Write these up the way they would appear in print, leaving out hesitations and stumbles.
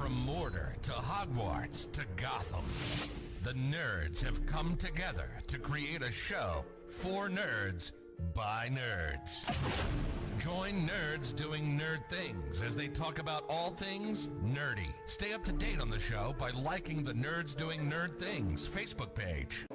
From Mordor to Hogwarts to Gotham, the nerds have come together to create a show for nerds by nerds. Join nerds doing nerd things as they talk about all things nerdy. Stay up to date on the show by liking the Nerds Doing Nerd Things Facebook page.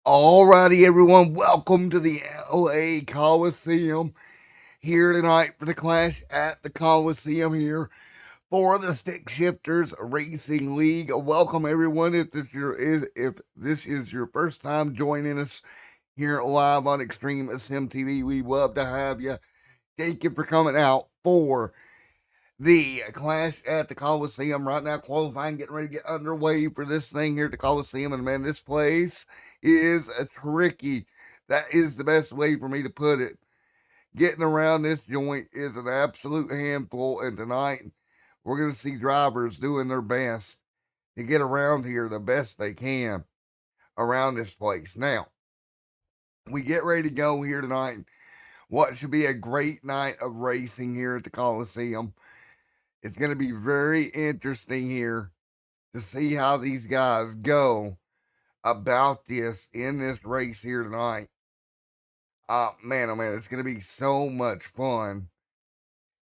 Alrighty, everyone, welcome to the LA Coliseum here tonight for the Clash at the Coliseum here for the Stick Shifters Racing League. Welcome, everyone. If this is your first time joining us here live on Extreme Sim TV, we love to have you. Thank you for coming out for the Clash at the Coliseum. Right now, qualifying, getting ready to get underway for this thing here at the Coliseum. And man, this place is tricky. That is the best way for me to put it. Getting around this joint is an absolute handful. And tonight, we're going to see drivers doing their best to get around here the best they can around this place. Now, we get ready to go here tonight. What should be a great night of racing here at the Coliseum. It's going to be very interesting here to see how these guys go about this in this race here tonight. Oh man, it's going to be so much fun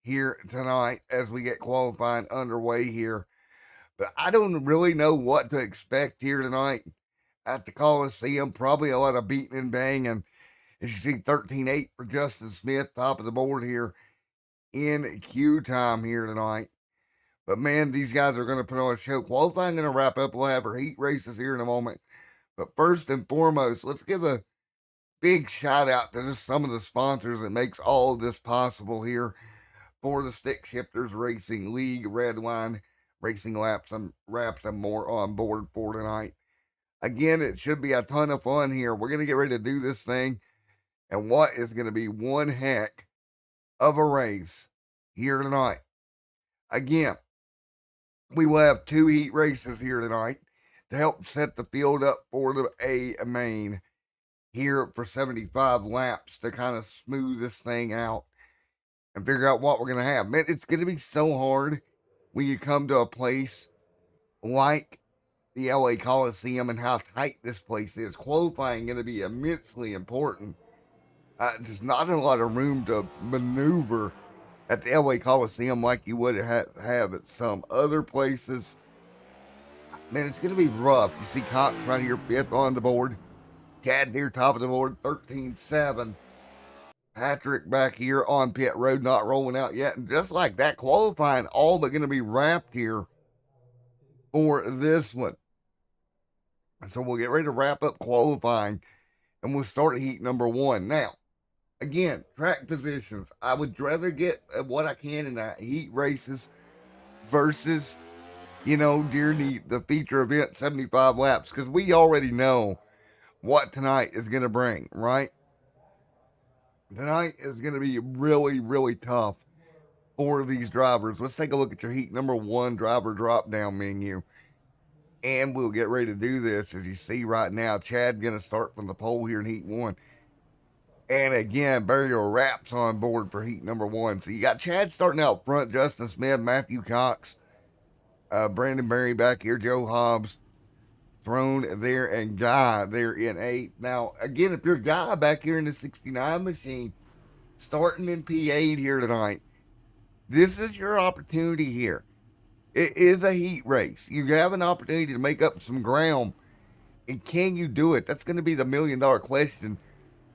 here tonight as we get qualifying underway here. But I don't really know what to expect here tonight at the Coliseum. Probably a lot of beating and banging. As you see, 13-8 for Justin Smith, top of the board here in Q time here tonight. But man, these guys are going to put on a show. Qualifying going to wrap up. We'll have our heat races here in a moment. But first and foremost, let's give a big shout out to just some of the sponsors that makes all of this possible here for the Stick Shifters Racing League. Redline Racing Laps and Wraps and more on board for tonight. Again, it should be a ton of fun here. We're going to get ready to do this thing. And what is going to be one heck of a race here tonight. Again, we will have 2 heat races here tonight to help set the field up for the A main here for 75 laps to kind of smooth this thing out and figure out what we're going to have. Man, it's going to be so hard when you come to a place like the LA Coliseum and how tight this place is. Qualifying going to be immensely important. There's not a lot of room to maneuver at the LA Coliseum like you would have at some other places. Man, it's going to be rough. You see Cox right here, 5th on the board. Chad near top of the board, 13-7. Patrick back here on pit road, not rolling out yet. And just like that, qualifying all but going to be wrapped here for this one. So we'll get ready to wrap up qualifying, and we'll start heat number 1. Now, again, track positions. I would rather get what I can in the heat races versus, during the feature event, 75 laps, because we already know what tonight is going to bring, right? Tonight is going to be really, really tough for these drivers. Let's take a look at your heat number 1 driver drop-down menu. And we'll get ready to do this. As you see right now, Chad going to start from the pole here in heat 1. And again, burial wraps on board for heat number 1. So you got Chad starting out front, Justin Smith, Matthew Cox, Brandon Berry back here, Joe Hobbs thrown there, and Guy there in 8. Now, again, if you're Guy back here in the 69 machine, starting in P8 here tonight, this is your opportunity here. It is a heat race. You have an opportunity to make up some ground. And can you do it? That's going to be the $1 million question.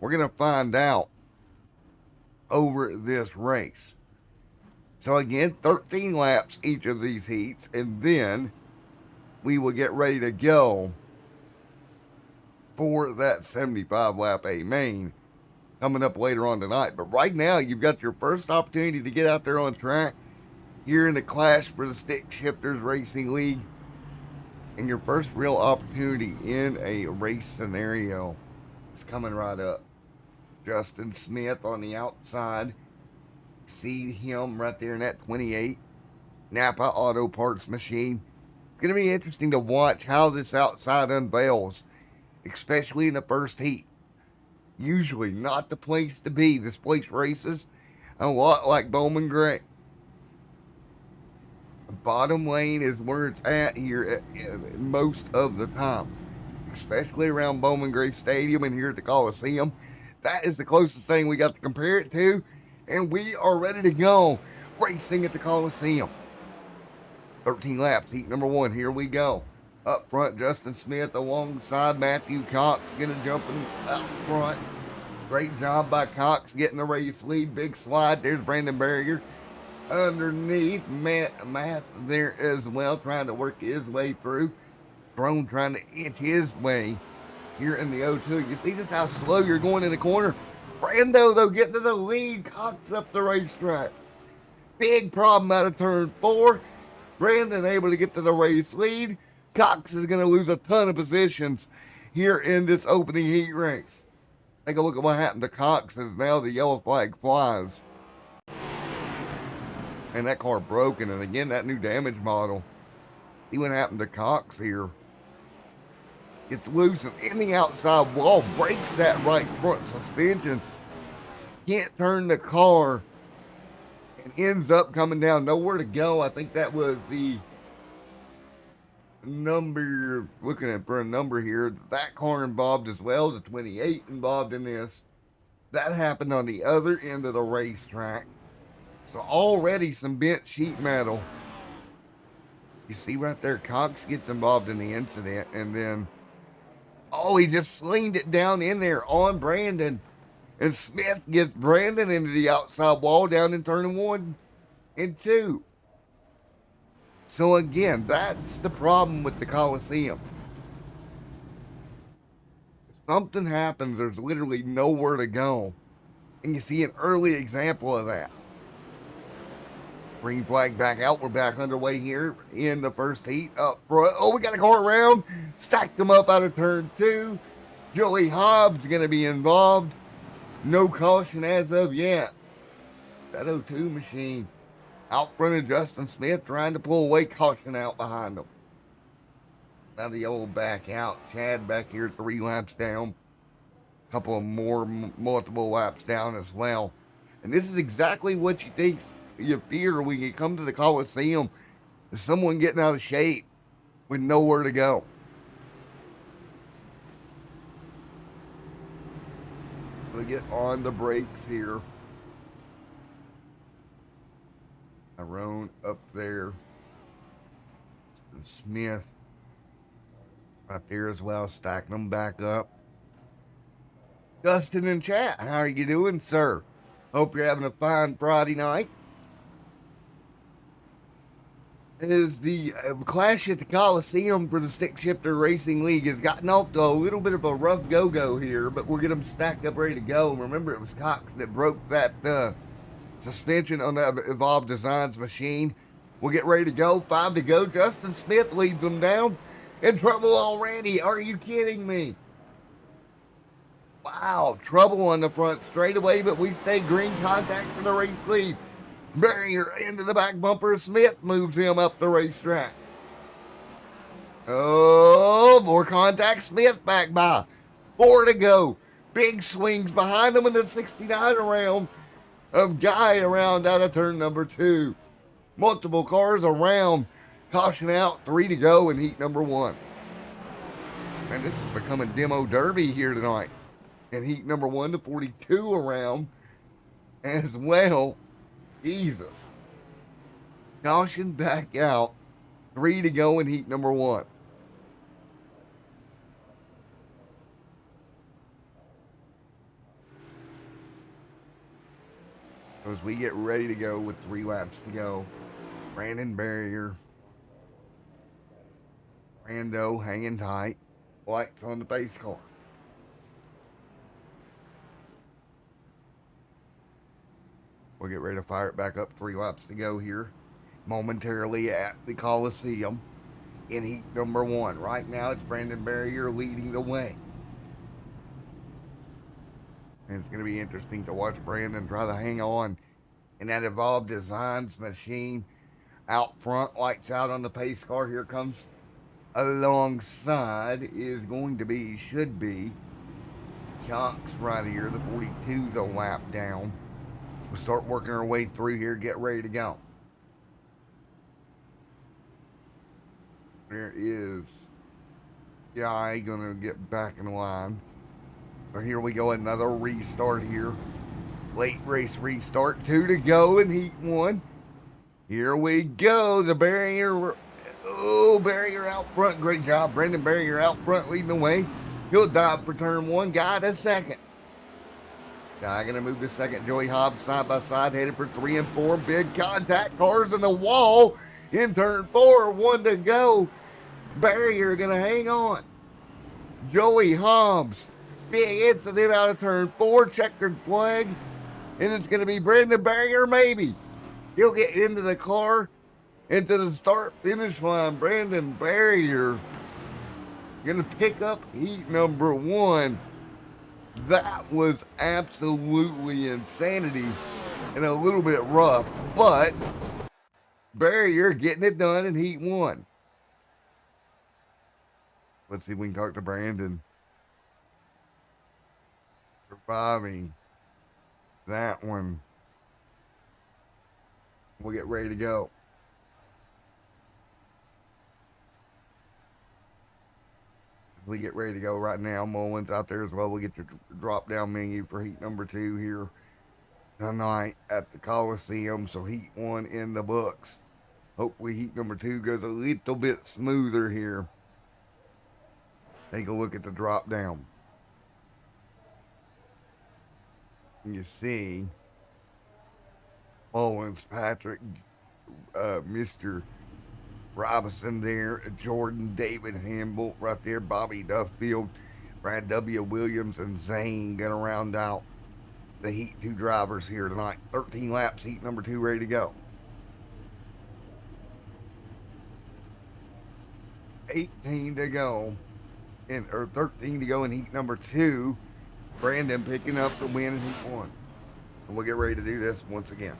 We're going to find out over this race. So again, 13 laps each of these heats. And then we will get ready to go for that 75 lap A main coming up later on tonight. But right now, you've got your first opportunity to get out there on track here in the Clash for the Stick Shifters Racing League, and your first real opportunity in a race scenario is coming right up. Justin Smith on the outside. See him right there in that 28 Napa Auto Parts machine. It's going to be interesting to watch how this outside unveils, especially in the first heat. Usually not the place to be. This place races a lot like Bowman Gray. Bottom lane is where it's at here most of the time, especially around Bowman Gray Stadium and here at the Coliseum. That is the closest thing we got to compare it to, and we are ready to go racing at the Coliseum. 13 laps, heat number 1, here we go. Up front, Justin Smith alongside Matthew Cox, gonna jumping out front. Great job by Cox getting the race lead. Big slide, there's Brandon Barrier. Underneath, Matt there as well, trying to work his way through. Drone trying to inch his way here in the O2. You see just how slow you're going in the corner. Brando, though, getting to the lead. Cox up the racetrack. Big problem out of turn 4. Brandon able to get to the race lead. Cox is going to lose a ton of positions here in this opening heat race. Take a look at what happened to Cox as now the yellow flag flies. And that car broken, and again, that new damage model. See what happened to Cox here. It's loose and in the outside wall, breaks that right front suspension. Can't turn the car and ends up coming down. Nowhere to go. I think that was the number, looking for a number here. That car involved as well, the 28 involved in this. That happened on the other end of the racetrack. So already some bent sheet metal. You see right there, Cox gets involved in the incident, and then, he just slinged it down in there on Brandon. And Smith gets Brandon into the outside wall down in turn 1 and 2. So again, that's the problem with the Coliseum. If something happens, there's literally nowhere to go. And you see an early example of that. Green flag back out. We're back underway here in the first heat. Up front. We got to go around. Stacked them up out of turn 2. Joey Hobbs going to be involved. No caution as of yet. That O2 machine out front of Justin Smith trying to pull away. Caution out behind him. Now the yellow back out. Chad back here 3 laps down. A couple of more multiple laps down as well. And this is exactly what you fear when you come to the Coliseum is someone getting out of shape with nowhere to go. We get on the brakes here. Tyrone up there. Smith right there as well, stacking them back up. Dustin in chat, how are you doing, sir? Hope you're having a fine Friday night. As the clash at the Colosseum for the Stick Shifter Racing League has gotten off to a little bit of a rough go-go here, but we'll get them stacked up ready to go. Remember, it was Cox that broke that suspension on that Evolved Designs machine. We'll get ready to go. 5 to go. Justin Smith leads them down. In trouble already. Are you kidding me? Wow. Trouble on the front straightaway, but we stay green. Contact for the race lead. Barrier into the back bumper. Smith moves him up the racetrack. Oh, more contact. Smith back by. 4 to go. Big swings behind them in the 69 around of Guy around out of turn number 2. Multiple cars around. Caution out. 3 to go in heat number 1. And this is becoming demo derby here tonight. In heat number 1 to 42 around as well. Jesus. Caution back out. 3 to go in heat number 1. As we get ready to go with 3 laps to go. Brandon Barrier. Brando hanging tight. Lights on the pace car. We'll get ready to fire it back up. 3 laps to go here. Momentarily at the Colosseum in heat number 1. Right now it's Brandon Barrier leading the way. And it's going to be interesting to watch Brandon try to hang on in that Evolved Designs machine. Out front, lights out on the pace car. Here comes alongside is going to be, should be, Cox right here. The 42's a lap down. We'll start working our way through here. Get ready to go. There is Guy going to get back in line. So here we go, another restart here. Late race restart, 2 to go in heat 1. Here we go, the Barrier, Barrier out front, great job. Brandon Barrier out front leading the way. He'll dive for turn 1, Guy to second. Guy gonna move to second, Joey Hobbs side by side, headed for 3 and 4. Big contact, cars in the wall in turn 4, 1 to go. Barrier gonna hang on. Joey Hobbs. Big incident out of turn 4, checkered flag, and it's going to be Brandon Barrier, maybe. He'll get into the car, into the start-finish line. Brandon Barrier going to pick up heat number 1. That was absolutely insanity and a little bit rough, but Barrier getting it done in heat 1. Let's see if we can talk to Brandon. Surviving that one. We'll get ready to go. We get ready to go right now. Mullins out there as well. We'll get your drop down menu for heat number 2 here tonight at the Colosseum. So heat 1 in the books. Hopefully heat number 2 goes a little bit smoother here. Take a look at the drop down. You see Owens, Patrick, Mr. Robinson there, Jordan, David Hamble right there, Bobby Duffield, Brad W. Williams, and Zane gonna round out the heat 2 drivers here tonight. 13 laps, heat number 2 ready to go. 18 to go, or 13 to go in heat number 2. Brandon picking up the win in heat 1. And we'll get ready to do this once again.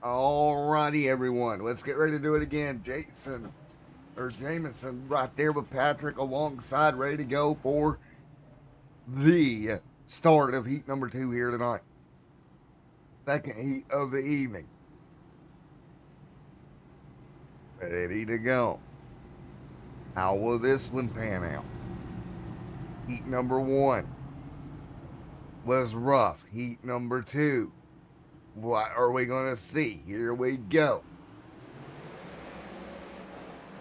Alrighty, everyone. Let's get ready to do it again. Jameson right there with Patrick alongside, ready to go for the start of heat number 2 here tonight. Second heat of the evening. Ready to go. How will this one pan out? Heat number 1 was rough. Heat number 2. What are we going to see? Here we go.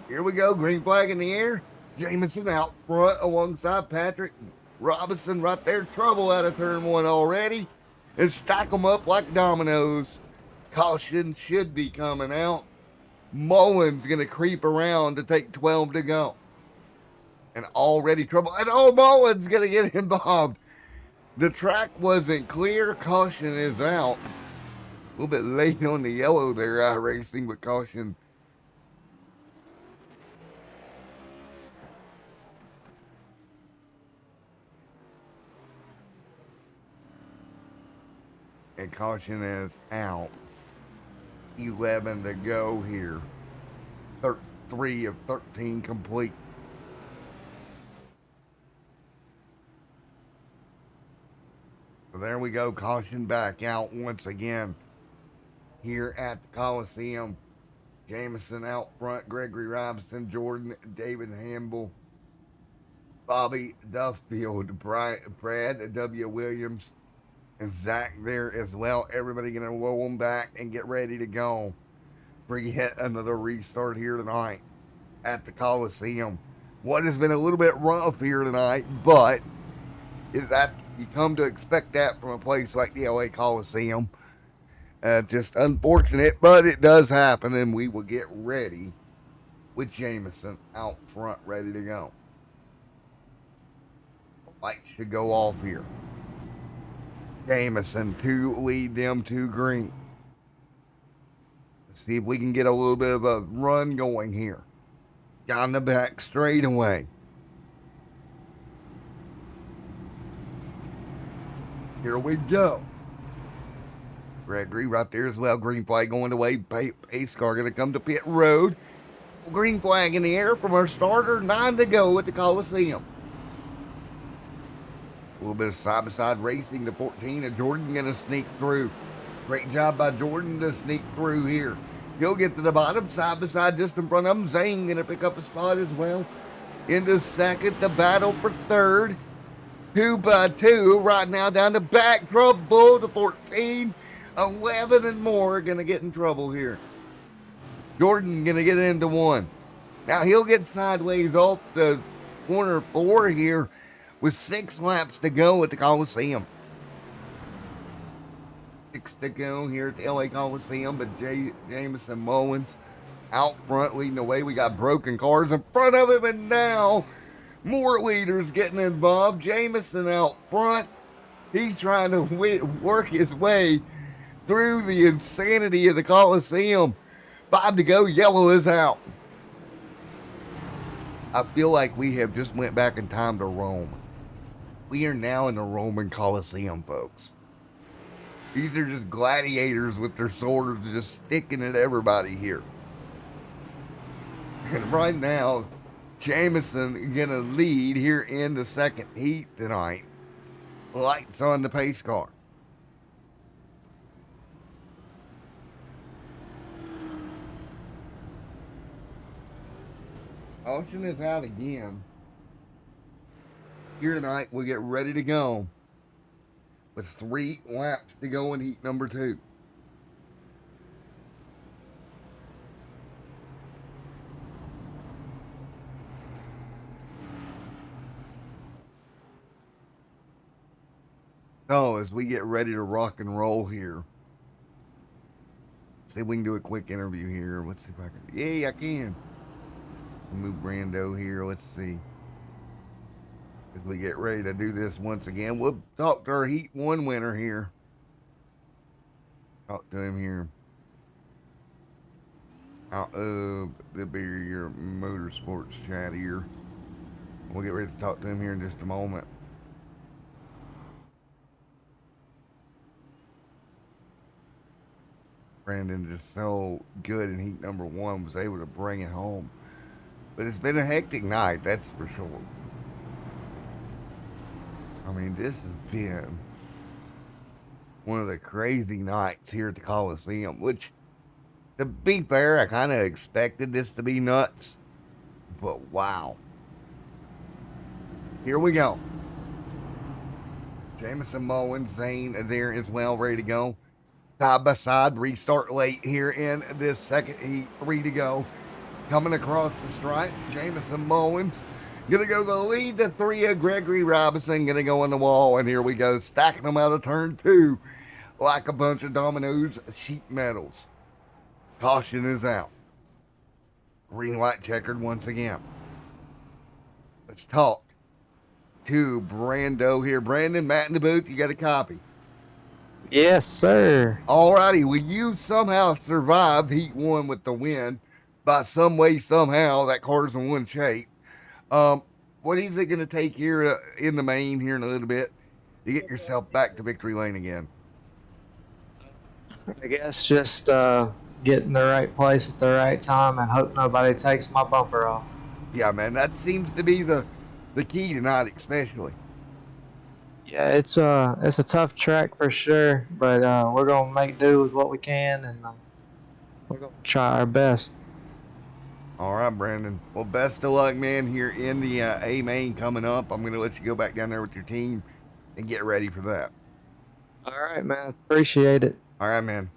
Here we go. Green flag in the air. Jameson out front alongside Patrick. Robinson right there. Trouble out of turn 1 already. And stack them up like dominoes. Caution should be coming out. Mullen's going to creep around to take 12 to go. And already trouble. And Mullen's going to get involved. The track wasn't clear. Caution is out. A little bit late on the yellow there, iRacing, with caution. And caution is out. 11 to go here. 3 of 13 complete. So there we go. Caution back out once again. Here at the Colosseum. Jameson out front, Gregory Robinson, Jordan, David Hamble, Bobby Duffield, Brad W. Williams, and Zach there as well. Everybody going to roll them back and get ready to go for yet another restart here tonight at the Colosseum. What has been a little bit rough here tonight, but is that you come to expect that from a place like the LA Coliseum. Just unfortunate, but it does happen, and we will get ready with Jameson out front, ready to go. Lights should go off here. Jameson to lead them to green. Let's see if we can get a little bit of a run going here. Down the back straightaway. Here we go. Gregory right there as well. Green flag going away. Pace car going to come to pit road. Green flag in the air from our starter. 9 to go at the Coliseum. A little bit of side-by-side racing to 14. And Jordan going to sneak through. Great job by Jordan to sneak through here. He'll get to the bottom. Side-by-side just in front of him. Zane going to pick up a spot as well. Into second. The battle for third. 2 by 2 right now down the back. Trouble. The 14. 11 and more are going to get in trouble here. Jordan going to get into 1. Now he'll get sideways off the corner 4 here with 6 laps to go at the Coliseum. 6 to go here at the LA Coliseum, but Jameson Mullins out front leading the way. We got broken cars in front of him, and now more leaders getting involved. Jameson out front. He's trying to work his way through the insanity of the Coliseum. 5 to go. Yellow is out. I feel like we have just went back in time to Rome. We are now in the Roman Colosseum, folks. These are just gladiators with their swords just sticking at everybody here. And right now, Jameson gonna lead here in the second heat tonight. Lights on the pace car. Caution is out again. Here tonight, we'll get ready to go with 3 laps to go in heat number 2. So, as we get ready to rock and roll here, see if we can do a quick interview here. Let's see if I can. Yeah, I can. Move Brando here. Let's see. As we get ready to do this once again, we'll talk to our Heat 1 winner here. Talk to him here. Out of the Bigger Motorsports chat here. We'll get ready to talk to him here in just a moment. Brandon just so good in heat number one, was able to bring it home. But it's been a hectic night, that's for sure. I mean, this has been one of the crazy nights here at the Colosseum, which, to be fair, I kind of expected this to be nuts. But wow. Here we go. Jameson Mullins, Zane there as well, ready to go. Side by side, restart late here in this second heat. 3 to go. Coming across the stripe, Jameson Mullins. Gonna go the lead to 3 of Gregory Robinson. Gonna go on the wall, and here we go. Stacking them out of turn 2 like a bunch of dominoes, sheet metals. Caution is out. Green light checkered once again. Let's talk to Brando here. Brandon, Matt in the booth, you got a copy. Yes, sir. Alrighty, well, you somehow survived Heat 1 with the win by some way, somehow. That car's in one shape. What is it going to take here in the main here in a little bit to get yourself back to victory lane again? I guess just get in the right place at the right time and hope nobody takes my bumper off. Yeah, man, that seems to be the key tonight, especially. Yeah, it's a tough track for sure, but we're gonna make do with what we can, and we're gonna try our best. All right, Brandon. Well, best of luck, man, here in the A main coming up. I'm going to let you go back down there with your team and get ready for that. All right, man. Appreciate it. All right, man.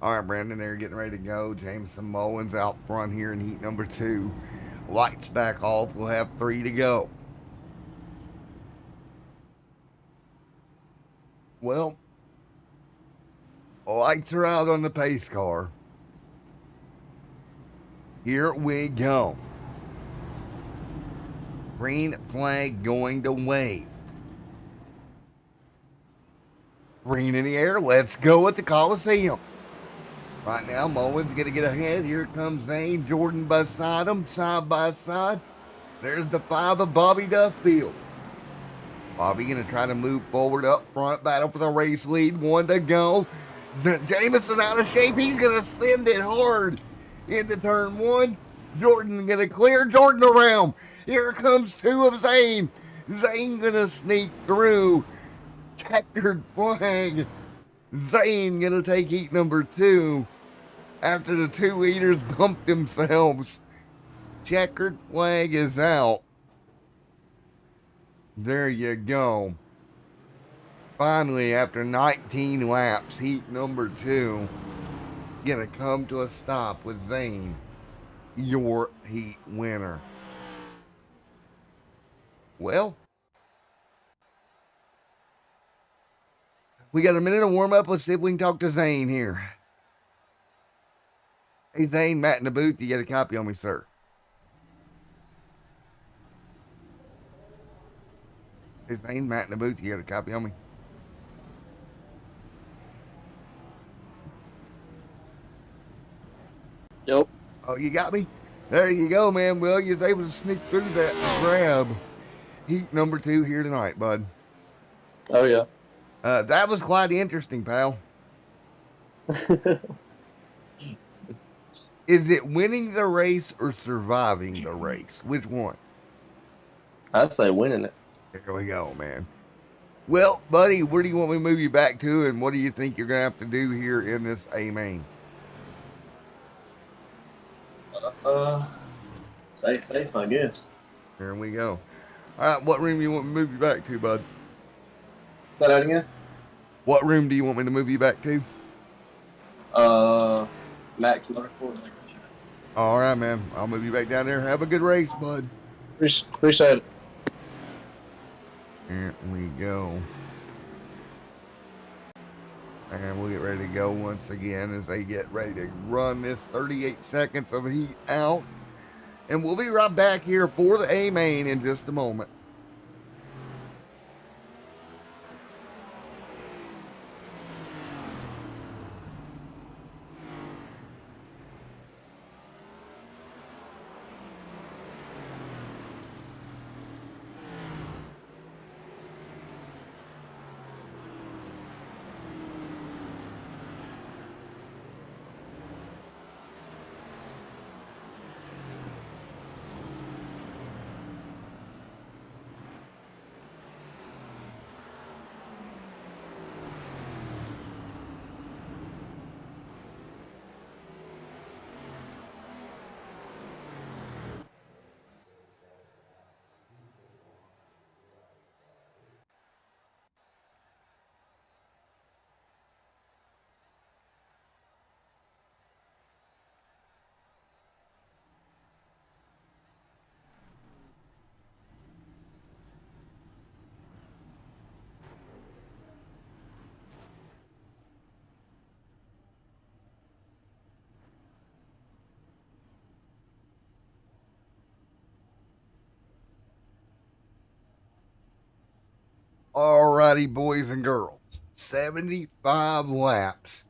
All right, Brandon, they're getting ready to go. Jameson Mullins out front here in heat number 2. Lights back off. We'll have 3 to go. Well, lights are out on the pace car. Here we go. Green flag going to wave. Green in the air. Let's go at the Colosseum. Right now, Mullins going to get ahead. Here comes Zane. Jordan beside him, side by side. There's the 5 of Bobby Duffield. Bobby going to try to move forward up front. Battle for the race lead. 1 to go. Jameson out of shape. He's going to send it hard into turn 1. Jordan going to clear. Jordan around. Here comes 2 of Zane. Zane going to sneak through. Checkered flag. Zane going to take heat number 2 after the 2 leaders bumped themselves. Checkered flag is out. There you go. Finally, after 19 laps, heat number 2 gonna come to a stop with Zane, your heat winner. Well, we got a minute to warm up. Let's see if we can talk to Zane here. Hey, Zane, Matt in the booth. You got a copy on me, sir? Hey, Zane, Matt in the booth. You got a copy on me? Yep. Oh, you got me? There you go, man. Well, you was able to sneak through that grab. Heat number 2 here tonight, bud. Oh, yeah. That was quite interesting, pal. Is it winning the race or surviving the race? Which one? I'd say winning it. There we go, man. Well, buddy, where do you want me to move you back to, and what do you think you're going to have to do here in this A main? Stay safe, I guess. There we go. All right, what room do you want me to move you back to, bud? Say that again? What room do you want me to move you back to? Max Motorsport. All right, man. I'll move you back down there. Have a good race, bud. Appreciate it. Here we go. And we'll get ready to go once again as they get ready to run this 38 seconds of heat out. And we'll be right back here for the A main in just a moment. Alrighty, boys and girls. 75 laps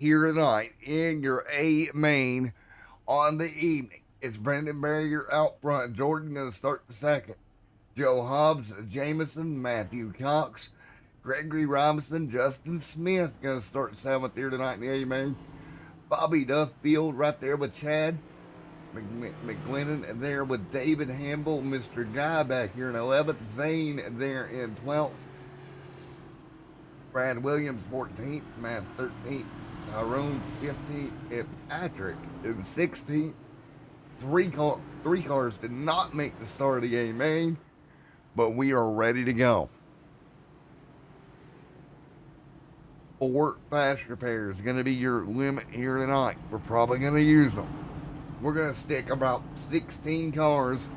here tonight in your A main on the evening. It's Brendan Barrier out front. Jordan going to start the second. Joe Hobbs, Jameson, Matthew Cox, Gregory Robinson, Justin Smith going to start seventh here tonight in the A main. Bobby Duffield right there with Chad McGlennon there with David Hamble, Mr. Guy back here in 11th, Zane there in 12th, Brad Williams 14th, Matt 13th, Tyrone 15th, and Patrick in 16th. Three cars did not make the start of the A main, but we are ready to go. 4 fast repairs going to be your limit here tonight. We're probably going to use them. We're going to stick about 16 cars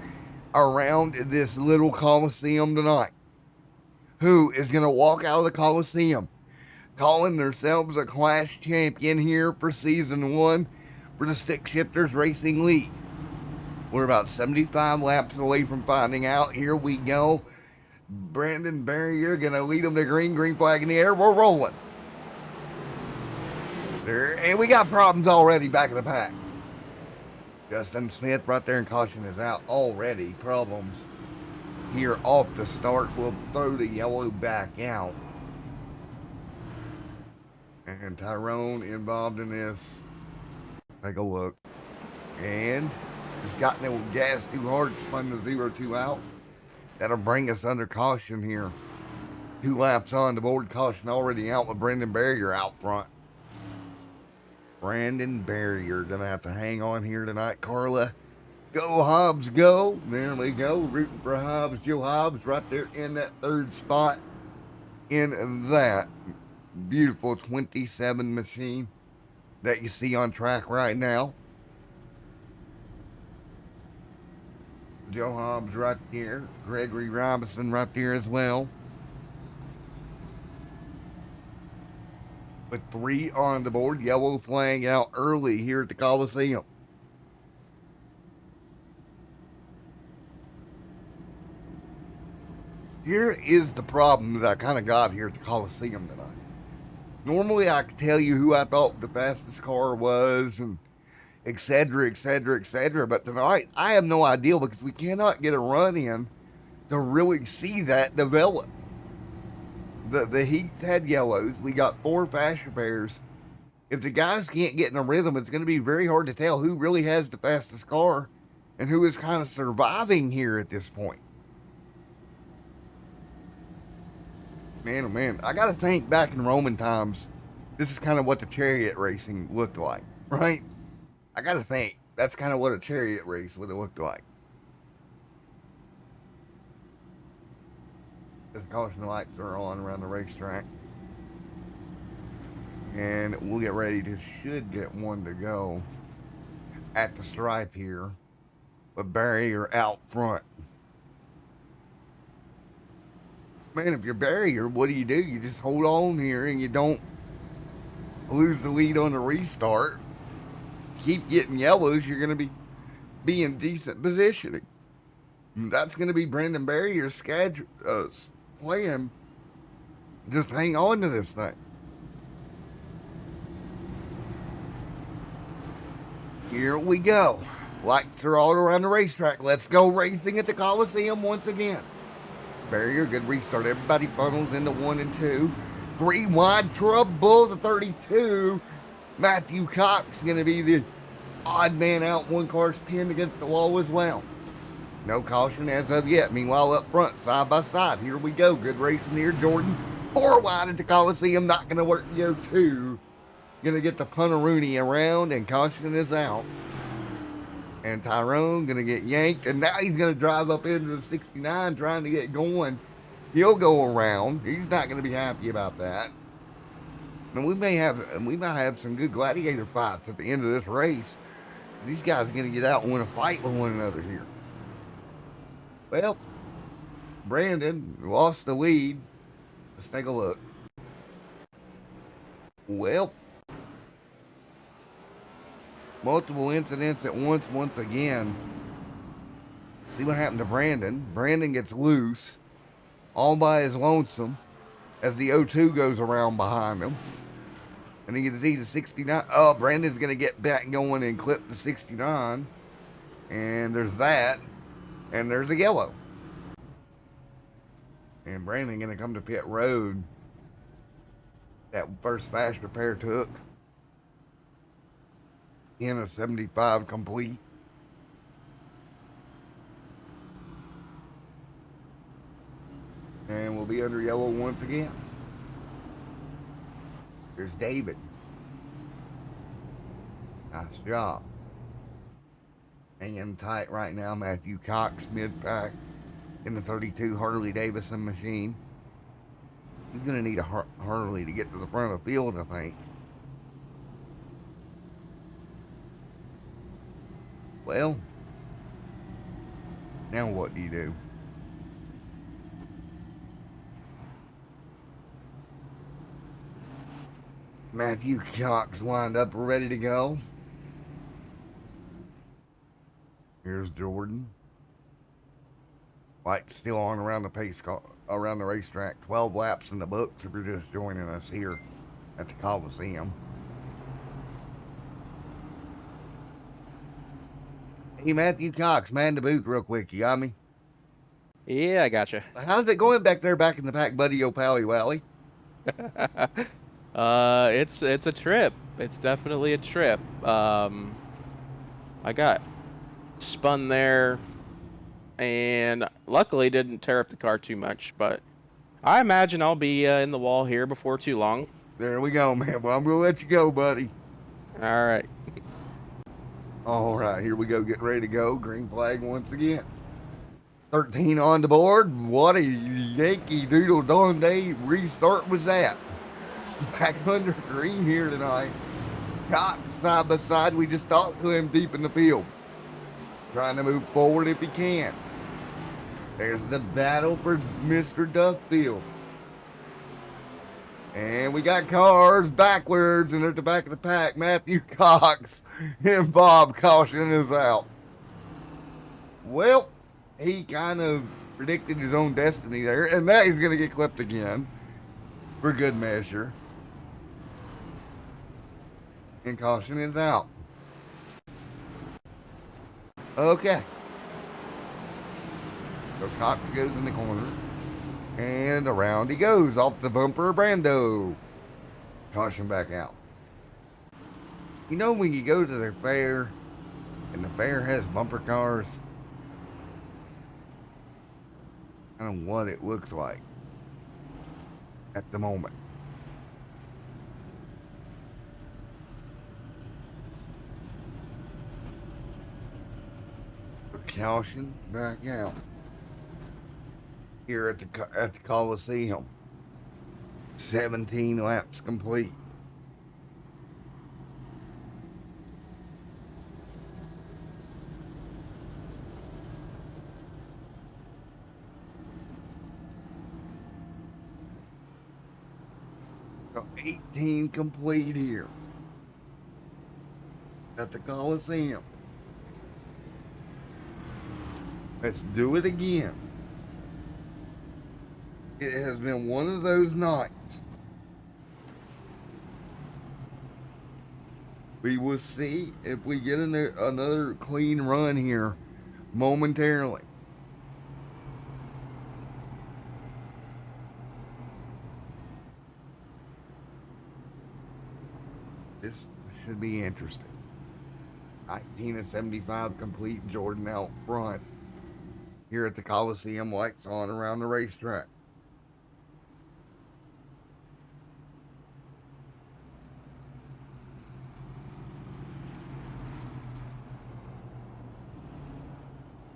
around this little Colosseum tonight. Who is going to walk out of the Colosseum calling themselves a Clash champion here for Season 1 for the Stick Shifters Racing League? We're about 75 laps away from finding out. Here we go. Brandon Barrier going to lead them to green flag in the air. We're rolling. There, and we got problems already back in the pack. Justin Smith right there, and caution is out already. Problems here off the start. We'll throw the yellow back out. And Tyrone involved in this. Take a look. And just got no gas too hard, spun the 0-2 out. That'll bring us under caution here. 2 laps on the board. Caution already out with Brendan Barrier out front. Brandon Barrier gonna have to hang on here tonight. Carla, go Hobbs, go. There we go. Rooting for Hobbs. Joe Hobbs right there in that 3rd spot in that beautiful 27 machine that you see on track right now. Joe Hobbs right there. Gregory Robinson right there as well. With 3 on the board, yellow flag out early here at the Colosseum. Here is the problem that I kind of got here at the Colosseum tonight. Normally I could tell you who I thought the fastest car was and et cetera, but tonight I have no idea because we cannot get a run in to really see that develop. The heats had yellows. We got 4 fast repairs. If the guys can't get in a rhythm, it's going to be very hard to tell who really has the fastest car and who is kind of surviving here at this point. Man, oh man, I got to think back in Roman times, this is kind of what the chariot racing looked like, right? I got to think that's kind of what a chariot race would have looked like. The caution lights are on around the racetrack. And we'll get ready to, should get one to go at the stripe here. With Barrier out front. Man, if you're Barrier, what do? You just hold on here and you don't lose the lead on the restart. Keep getting yellows, you're going to be in decent positioning. And that's going to be Brendan Barrier's schedule. Plan, just hang on to this thing. Here we go. Lights are all around the racetrack. Let's go racing at the Colosseum once again. Barrier, good restart. Everybody funnels into 1 and 2. 3 wide, trouble, the 32. Matthew Cox going to be the odd man out. 1 car's pinned against the wall as well. No caution as of yet. Meanwhile, up front, side by side. Here we go. Good racing here. Jordan, 4 wide at the Colosseum. Not going to work the 0-2. Going to get the Punaroonie around, and caution is out. And Tyrone going to get yanked. And now he's going to drive up into the 69 trying to get going. He'll go around. He's not going to be happy about that. And we might have some good gladiator fights at the end of this race. These guys are going to get out and win a fight with one another here. Well, Brandon lost the lead. Let's take a look. Well, multiple incidents at once again. See what happened to Brandon. Brandon gets loose. all by his lonesome as the 02 goes around behind him. And he can see the 69. Oh, Brandon's going to get back going and clip the 69. And there's that. And there's a yellow. And Brandon going to come to pit road. That first fast repair took. In a 75 complete. And we'll be under yellow once again. There's David. Nice job. Hanging tight right now, Matthew Cox, mid-pack in the 32 Harley Davidson machine. He's going to need a Harley to get to the front of the field, I think. Well, now what do you do? Matthew Cox lined up, ready to go. Here's Jordan. Lights still on around the pace car, around the racetrack. 12 laps in the books if you're just joining us here at the Colosseum. Hey, Matthew Cox, man the booth real quick. You got me? Yeah, I gotcha. How's it going back there, back in the pack, buddy, O'Pally Wally? It's a trip. It's definitely a trip. I got spun there, and luckily didn't tear up the car too much. But I imagine I'll be in the wall here before too long. There we go, man. Well, I'm gonna let you go, buddy. All right. All right, here we go. Get ready to go. Green flag once again. 13 on the board. What a Yankee Doodle Darn Day restart was that? Back under green here tonight. Cox side by side. We just talked to him deep in the field. Trying to move forward if he can. There's the battle for Mr. Duffield. And we got cars backwards, and they're at the back of the pack. Matthew Cox and Bob Caution is out. Well, he kind of predicted his own destiny there, and now he's going to get clipped again for good measure. And Caution is out. Okay. So Cox goes in the corner. And around he goes off the bumper of Brando. Caution back out. You know when you go to the fair and the fair has bumper cars? Kind of what it looks like at the moment. Caution back out. Here at the Colosseum. 17 laps complete. So 18 complete here at the Colosseum. Let's do it again. It has been one of those nights. We will see if we get another clean run here momentarily. This should be interesting. 19 of 75 complete, Jordan out front. Here at the Colosseum, lights on around the racetrack.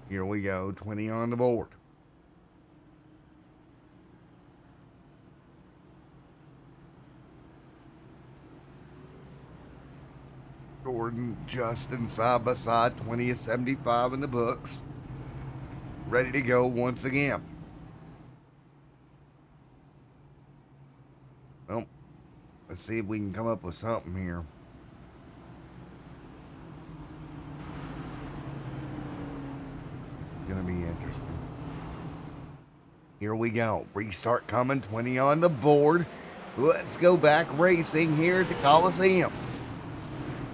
Here we go, 20 on the board. Jordan, Justin, side by side, 20 of 75 in the books. Ready to go once again. Well, let's see if we can come up with something here. This is going to be interesting. Here we go. Restart coming, 20 on the board. Let's go back racing here at the Colosseum.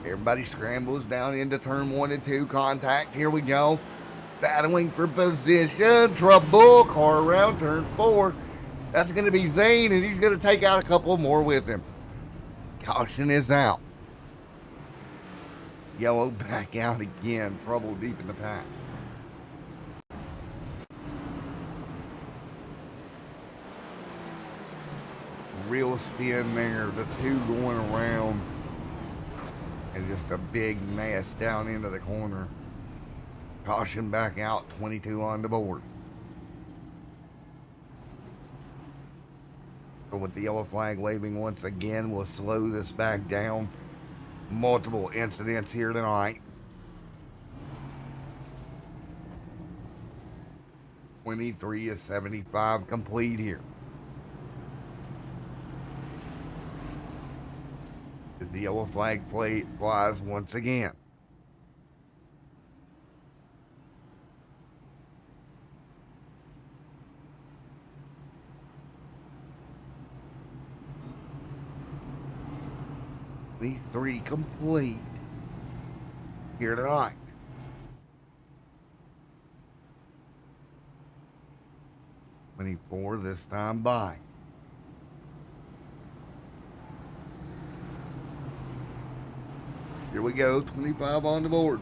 Everybody scrambles down into turn 1 and 2 contact. Here we go. Battling for position. Trouble. Car around turn 4. That's going to be Zane, and he's going to take out a couple more with him. Caution is out. Yellow back out again. Trouble deep in the pack. Real spin there. The two going around. And just a big mess down into the corner. Caution back out. 22 on the board. So with the yellow flag waving once again, we'll slow this back down. Multiple incidents here tonight. 23 of 75 complete here. As the yellow flag flies once again. These 3 complete here tonight. $24 this time by. Here we go, 25 on the board.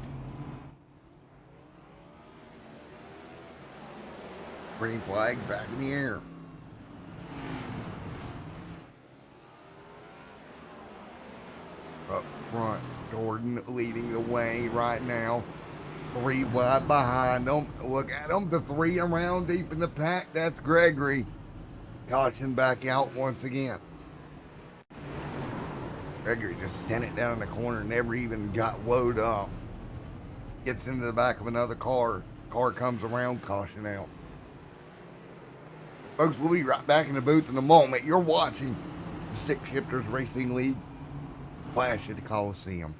Green flag back in the air. Up front, Jordan leading the way right now. 3 wide behind them. Look at them, the 3 around deep in the pack. That's Gregory. Caution back out once again. Gregory just sent it down in the corner, never even got woed up. Gets into the back of another car. Car comes around, caution out. Folks, we'll be right back in the booth in a moment. You're watching the Stick Shifters Racing League Clash at the Colosseum.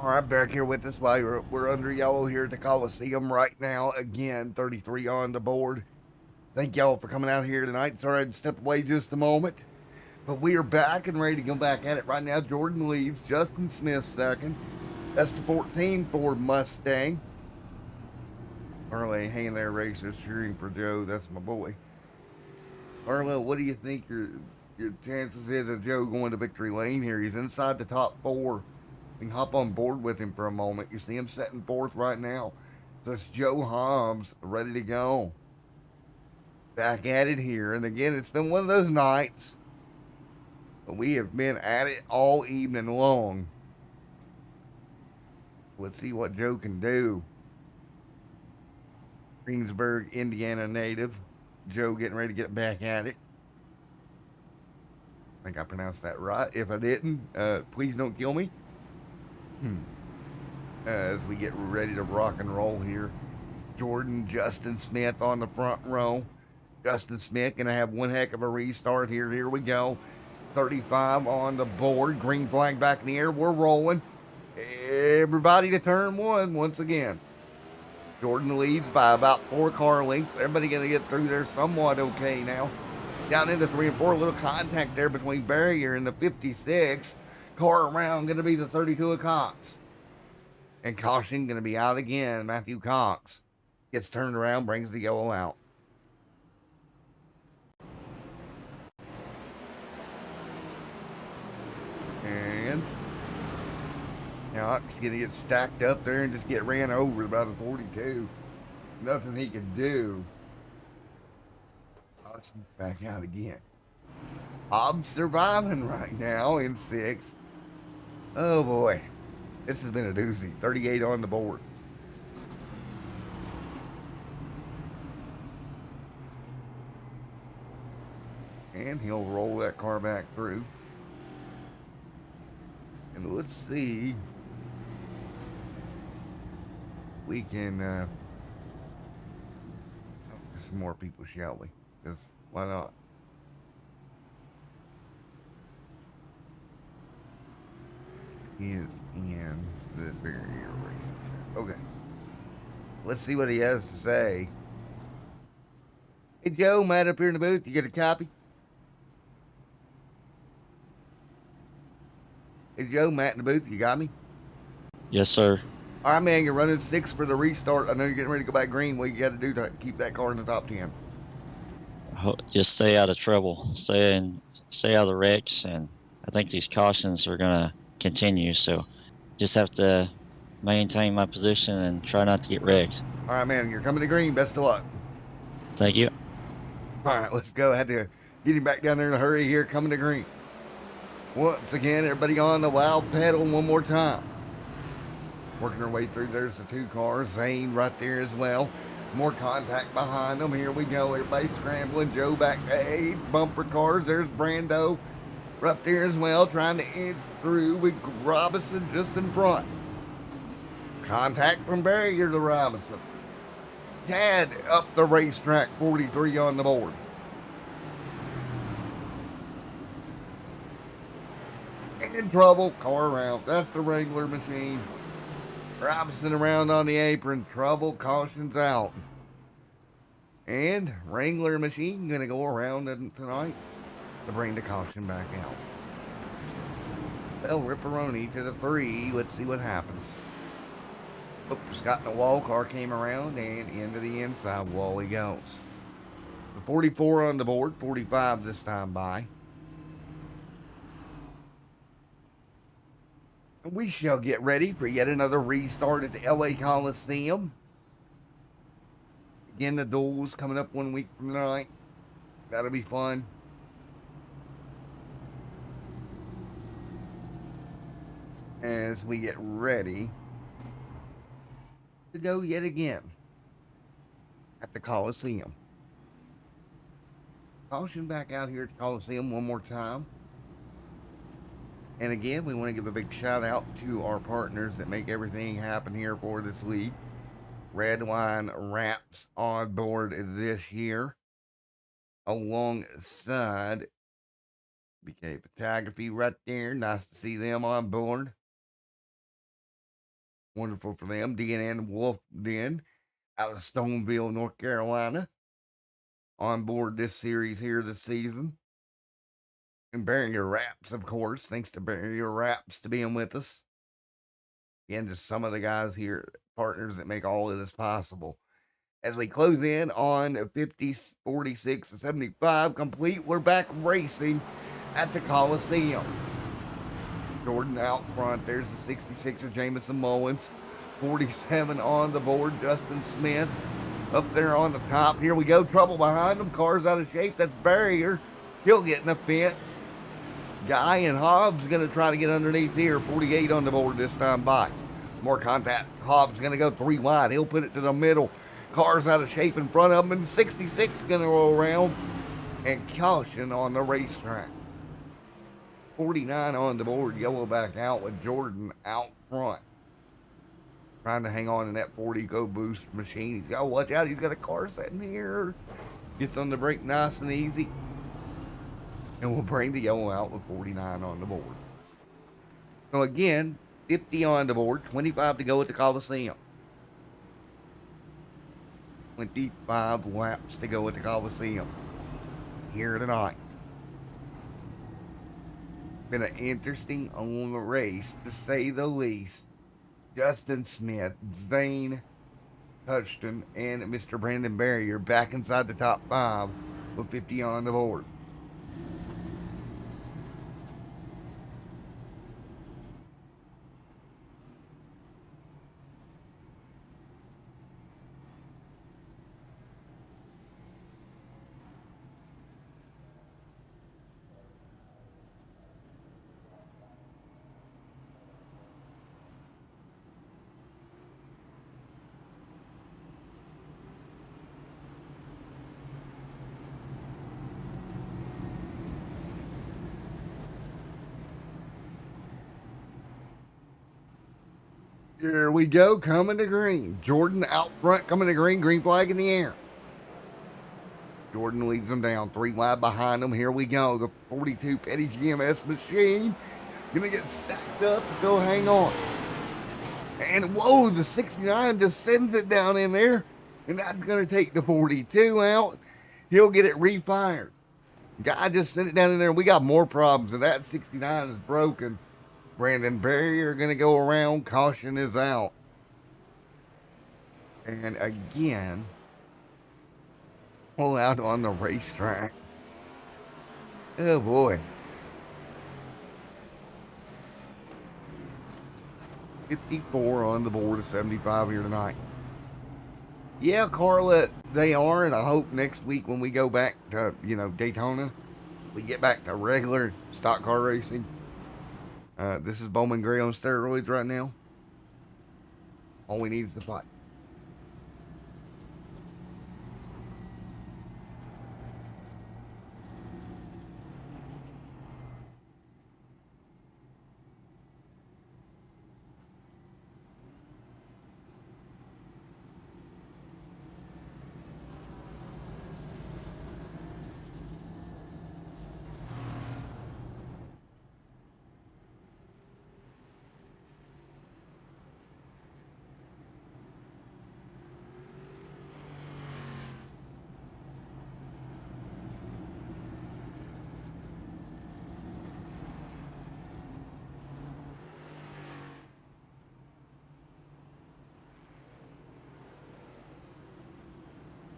All right, back here with us while we're under yellow here at the Colosseum right now. Again, 33 on the board. Thank y'all for coming out here tonight. Sorry I had to step away just a moment. But we are back and ready to go back at it right now. Jordan leads. Justin Smith second. That's the 14 Ford Mustang. Arlo hanging there, racers cheering for Joe. That's my boy. Arlo, what do you think your chances is of Joe going to victory lane here? He's inside the top 4. You can hop on board with him for a moment. You see him setting fourth right now. So it's Joe Hobbs ready to go. Back at it here. And again, it's been one of those nights. But we have been at it all evening long. Let's see what Joe can do. Greensburg, Indiana native. Joe getting ready to get back at it. I think I pronounced that right. If I didn't, please don't kill me. As we get ready to rock and roll here. Jordan, Justin Smith on the front row. Justin Smith going to have one heck of a restart here. Here we go. 35 on the board. Green flag back in the air. We're rolling. Everybody to turn one once again. Jordan leads by about 4 car lengths. Everybody going to get through there somewhat okay now. Down into 3 and 4. A little contact there between Barrier and the 56. Car around going to be the 32 of Cox. And caution going to be out again. Matthew Cox gets turned around, brings the yellow out. And Cox going to get stacked up there and just get ran over by the 42. Nothing he could do. Caution back out again. Hobbs surviving right now in 6th. Oh boy. This has been a doozy. 38 on the board. And he'll roll that car back through. And let's see if we can help some more people, shall we? Because why not? He is in the barrier race. Okay. Let's see what he has to say. Hey, Joe, Matt up here in the booth. You get a copy? Hey, Joe, Matt in the booth. You got me? Yes, sir. All right, man. You're running 6 for the restart. I know you're getting ready to go back green. What you got to do to keep that car in the top 10? Just stay out of trouble. Stay out of the wrecks, and I think these cautions are gonna continue. So, just have to maintain my position and try not to get wrecked. All right, man. You're coming to green. Best of luck. Thank you. All right, let's go. I had to get him back down there in a hurry here. Coming to green. Once again, everybody on the wild pedal one more time. Working our way through. There's the 2 cars. Zane right there as well. More contact behind them. Here we go. Everybody scrambling. Joe back to 8. Bumper cars. There's Brando right there as well. Trying to inch through with Robinson just in front. Contact from Barrier to Robinson. Tad up the racetrack. 43 on the board. In trouble. Car around. That's the Wrangler machine. Robinson around on the apron. Trouble. Caution's out. And Wrangler machine going to go around tonight to bring the caution back out. Well, Ripperoni to the 3. Let's see what happens. Oops, got in the wall. Car came around and into the inside wall he goes. The 44 on the board. 45 this time by. We shall get ready for yet another restart at the LA Coliseum. Again, the duels coming up 1 week from tonight. That'll be fun. As we get ready to go yet again at the Coliseum. Caution back out here at the Coliseum one more time. And again, we want to give a big shout out to our partners that make everything happen here for this league. Redline Wraps on board this year, alongside BK Photography right there. Nice to see them on board. Wonderful for them. DN Wolf Den out of Stoneville, North Carolina, on board this series here this season. And Barrier Wraps, of course. Thanks to Barrier Wraps to being with us. Again, just some of the guys here, partners that make all of this possible. As we close in on 50, 46, 75 complete, we're back racing at the Colosseum. Jordan out front. There's the 66 of Jamison Mullins. 47 on the board, Justin Smith. Up there on the top. Here we go. Trouble behind him. Car's out of shape. That's Barrier. He'll get in the fence. Guy and Hobbs going to try to get underneath here. 48 on the board this time by. More contact. Hobbs going to go 3 wide. He'll put it to the middle. Car's out of shape in front of him. And 66 going to roll around. And caution on the racetrack. 49 on the board. Yellow back out with Jordan out front. Trying to hang on in that 40 go boost machine. He's got to watch out. He's got a car sitting here. Gets on the brake nice and easy. And we'll bring the yellow out with 49 on the board. So again, 50 on the board. 25 to go at the Colosseum. 25 laps to go at the Colosseum here tonight. Been an interesting race, to say the least. Justin Smith, Zane Hutchton, and Mr. Brandon Barrier back inside the top 5 with 50 on the board. Here we go, coming to green. Jordan out front, coming to green, green flag in the air. Jordan leads them down, 3 wide behind them. Here we go, the 42 Petty GMS machine. Gonna get stacked up, go hang on. And whoa, the 69 just sends it down in there. And that's gonna take the 42 out. He'll get it refired. Guy just sent it down in there. We got more problems, and that 69 is broken. Brandon Barrier going to go around. Caution is out. And again, pull out on the racetrack. Oh boy. 54 on the board of 75 here tonight. Yeah, Carla, they are, and I hope next week when we go back to, Daytona, we get back to regular stock car racing. This is Bowman Gray on steroids right now. All we need is the fight.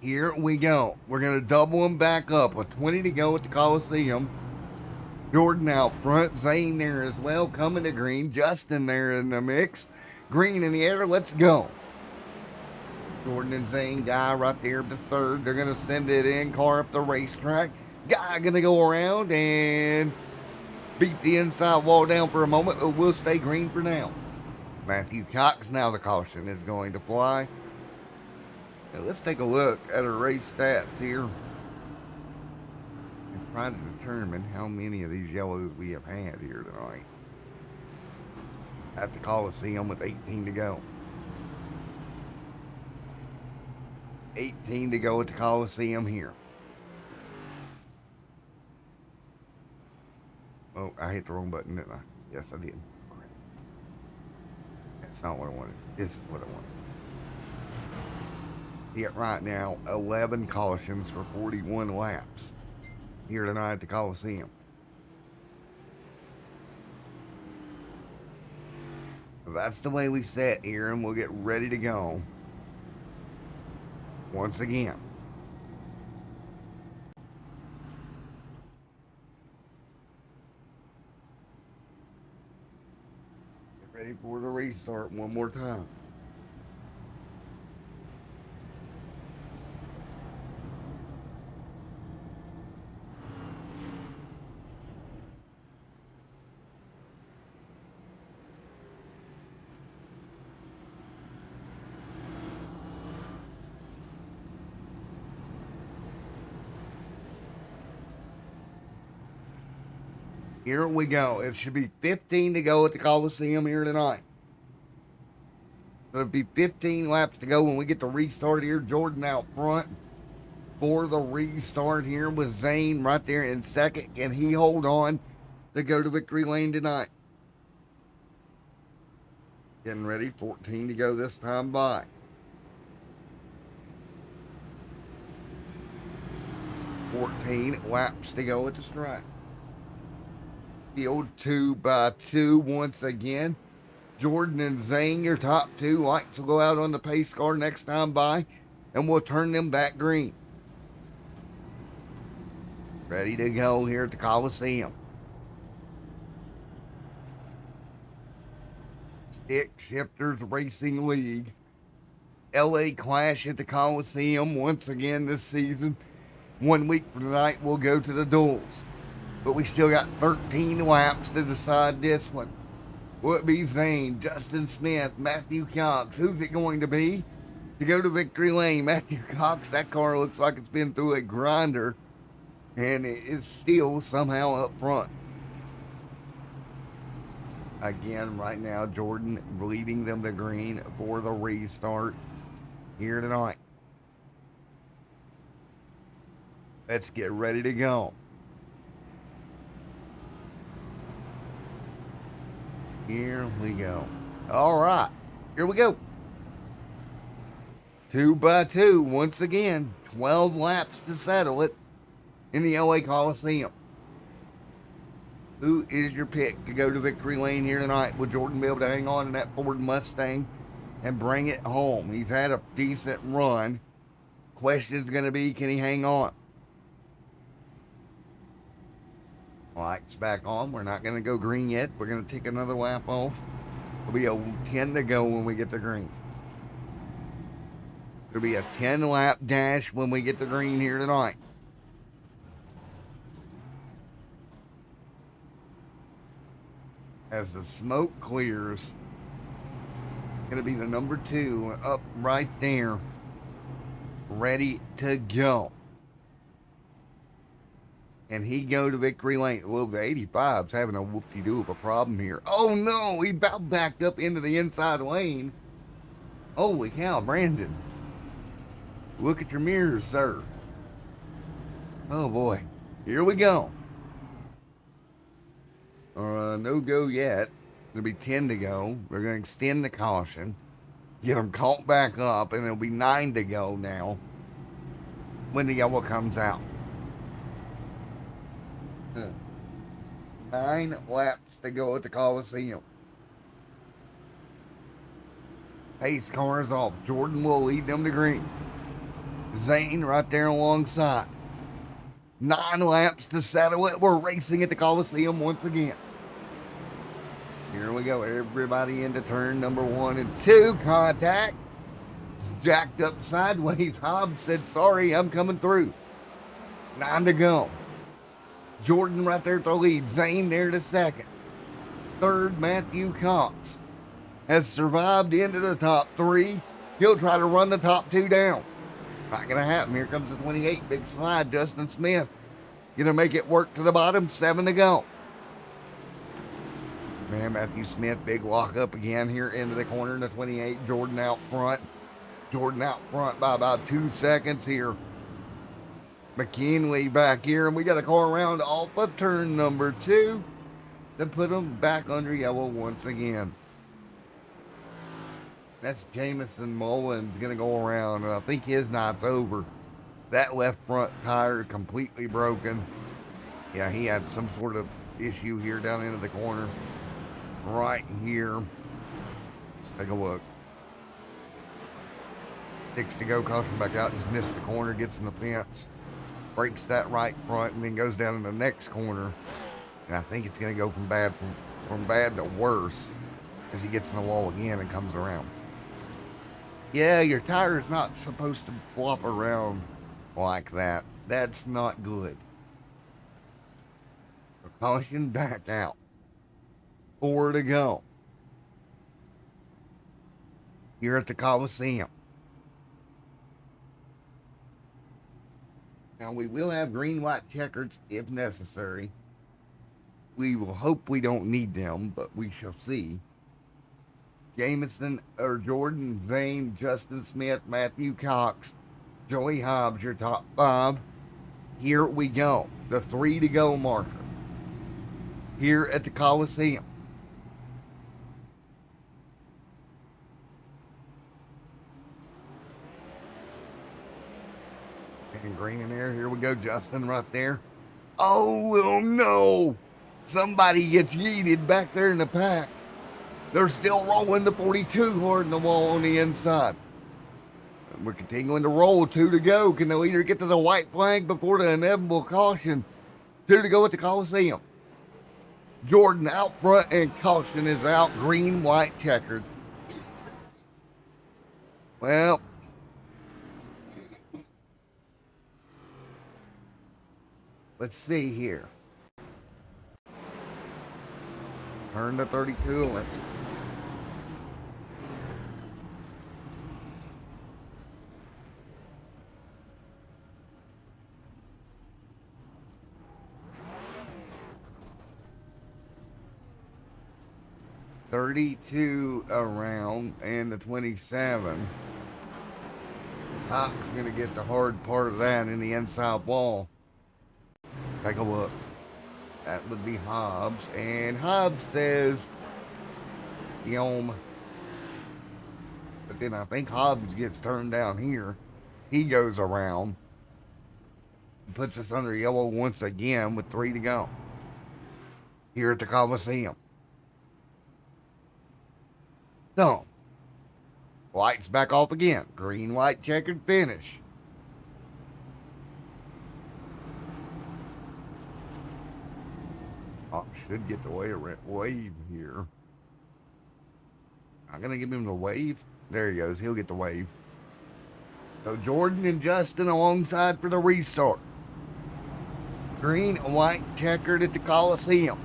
Here we go. We're going to double them back up with 20 to go at the Colosseum. Jordan out front. Zane there as well. Coming to green. Justin there in the mix. Green in the air. Let's go. Jordan and Zane. Guy right there to third. They're going to send it in. Car up the racetrack. Guy going to go around and beat the inside wall down for a moment, but we'll stay green for now. Matthew Cox. Now the caution is going to fly. Now let's take a look at our race stats here and try to determine how many of these yellows we have had here tonight at the Colosseum with 18 to go. 18 to go at the Colosseum here. Oh, I hit the wrong button, didn't I? Yes, I did. At That's not what I wanted. This is what I wanted. Yet right now, 11 cautions for 41 laps here tonight at the Colosseum. That's the way we set here, and we'll get ready to go once again. Get ready for the restart one more time. Here we go. It should be 15 to go at the Colosseum here tonight. It'll be 15 laps to go when we get the restart here. Jordan out front for the restart here with Zane right there in second. Can he hold on to go to victory lane tonight? Getting ready. 14 to go this time by. 14 laps to go at the stripe. Field 2 by 2 once again. Jordan and Zane, your top two. Lights will go out on the pace car next time by, and we'll turn them back green. Ready to go here at the Colosseum. Stick Shifters Racing League. LA Clash at the Colosseum once again this season. 1 week from tonight, we'll go to the duels. But we still got 13 laps to decide this one. Will it be Zane, Justin Smith, Matthew Cox? Who's it going to be to go to victory lane? Matthew Cox, that car looks like it's been through a grinder, and it is still somehow up front. Again, right now, Jordan leading them to green for the restart here tonight. Let's get ready to go. Here we go. All right, here we go. 2 by 2 once again. 12 laps to settle it in the LA Coliseum. Who is your pick to go to victory lane here tonight? Will Jordan be able to hang on to that Ford Mustang and bring it home? He's had a decent run. Question's going to be, can he hang on? Lights back on. We're not going to go green yet. We're going to take another lap off. It'll be a 10 to go when we get the green. It'll be a 10 lap dash when we get the green here tonight. As the smoke clears, going to be the number 2 up right there, ready to go. And he go to victory lane. Well, the 85's having a whoop-de-doo of a problem here. Oh, no, he about backed up into the inside lane. Holy cow, Brandon. Look at your mirrors, sir. Oh, boy. Here we go. No go yet. It'll be 10 to go. We're going to extend the caution. Get them caught back up, and it'll be 9 to go now when the yellow comes out. 9 laps to go at the Coliseum. Pace car is off. Jordan will lead them to green. Zane right there alongside. 9 laps to settle it. We're racing at the Coliseum once again. Here we go. Everybody into turn number 1 and 2. Contact. Jacked up sideways. Hobbs said, sorry, I'm coming through. 9 to go. Jordan right there at the lead. Zane there to second. Third, Matthew Cox has survived into the top 3. He'll try to run the top 2 down. Not going to happen. Here comes the 28. Big slide. Justin Smith going to make it work to the bottom. 7 to go. Man, Matthew Smith, big walk up again here into the corner in the 28. Jordan out front. Jordan out front by about 2 seconds here. McKinley back here, and we got a car around off of turn number 2 to put them back under yellow once again. That's Jamison Mullins going to go around. And I think his night's over. That left front tire completely broken. Yeah, he had some sort of issue here down into the corner. Right here. Let's take a look. 6 to go, caution back out, just missed the corner, gets in the fence, breaks that right front, and then goes down in the next corner. And I think it's going to go from bad to worse as he gets in the wall again and comes around. Yeah, your tire is not supposed to flop around like that. That's not good. So caution back out. 4 to go. Here at the Colosseum. Now, we will have green-white checkers if necessary. We will hope we don't need them, but we shall see. Jameson, or Jordan, Zane, Justin Smith, Matthew Cox, Joey Hobbs, your top 5. Here we go. The 3 to go marker. Here at the Colosseum. And green in there. Here we go, Justin, right there. Oh, no. Somebody gets yeeted back there in the pack. They're still rolling the 42 hard in the wall on the inside. And we're continuing to roll. 2 to go. Can the leader get to the white flag before the inevitable caution? 2 to go at the Colosseum. Jordan out front and caution is out. Green, white, checkered. Well, let's see here. Turn to 32 Olympic. $32 around and the 27. Cox gonna get the hard part of that in the inside wall. Let's take a look. That would be Hobbs, and Hobbs says Yom. But then I think Hobbs gets turned down here. He goes around, puts us under yellow once again with 3 to go. Here at the Colosseum. So, lights back off again. Green, white, checkered finish. Oh, should get the wave here. I'm going to give him the wave. There he goes. He'll get the wave. So Jordan and Justin alongside for the restart. Green and white checkered at the Colosseum.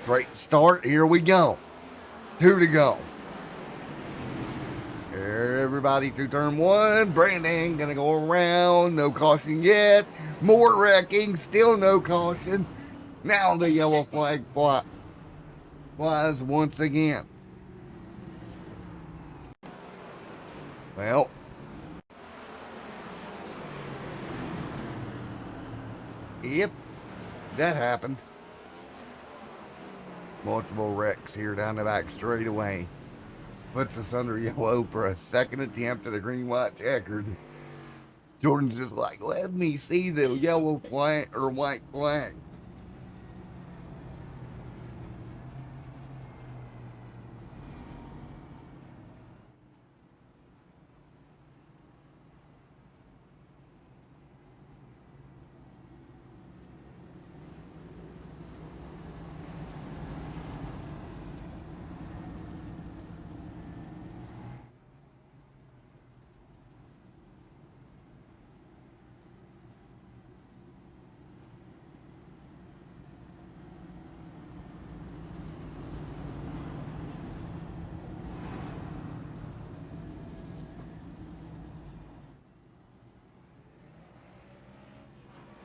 Great start. Here we go. 2 to go. Everybody through turn 1. Brandon gonna go around. No caution yet. More wrecking. Still no caution. Now the yellow flag flies once again. Well, yep, that happened. Multiple wrecks here down the back straightaway. Puts us under yellow for a second attempt at the green, white, checkered. Jordan's just like, let me see the yellow flag or white flag.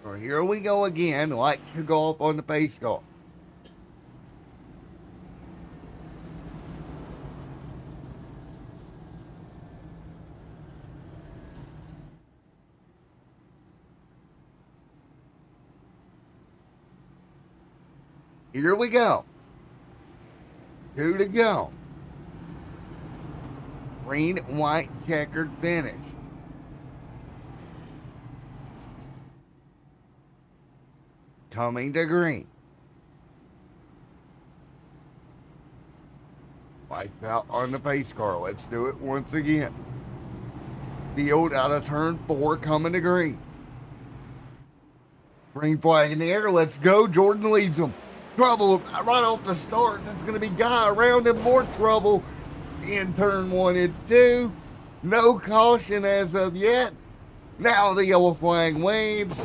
So here we go again. Lights should go off on the pace car. Here we go. 2 to go. green, white, checkered finish. Coming to green. Wipe out on the pace car. Let's do it once again. Field out of turn 4, coming to green. Green flag in the air. Let's go. Jordan leads them. Trouble right off the start. There's going to be Guy around him. More trouble in turn 1 and 2. No caution as of yet. Now the yellow flag waves.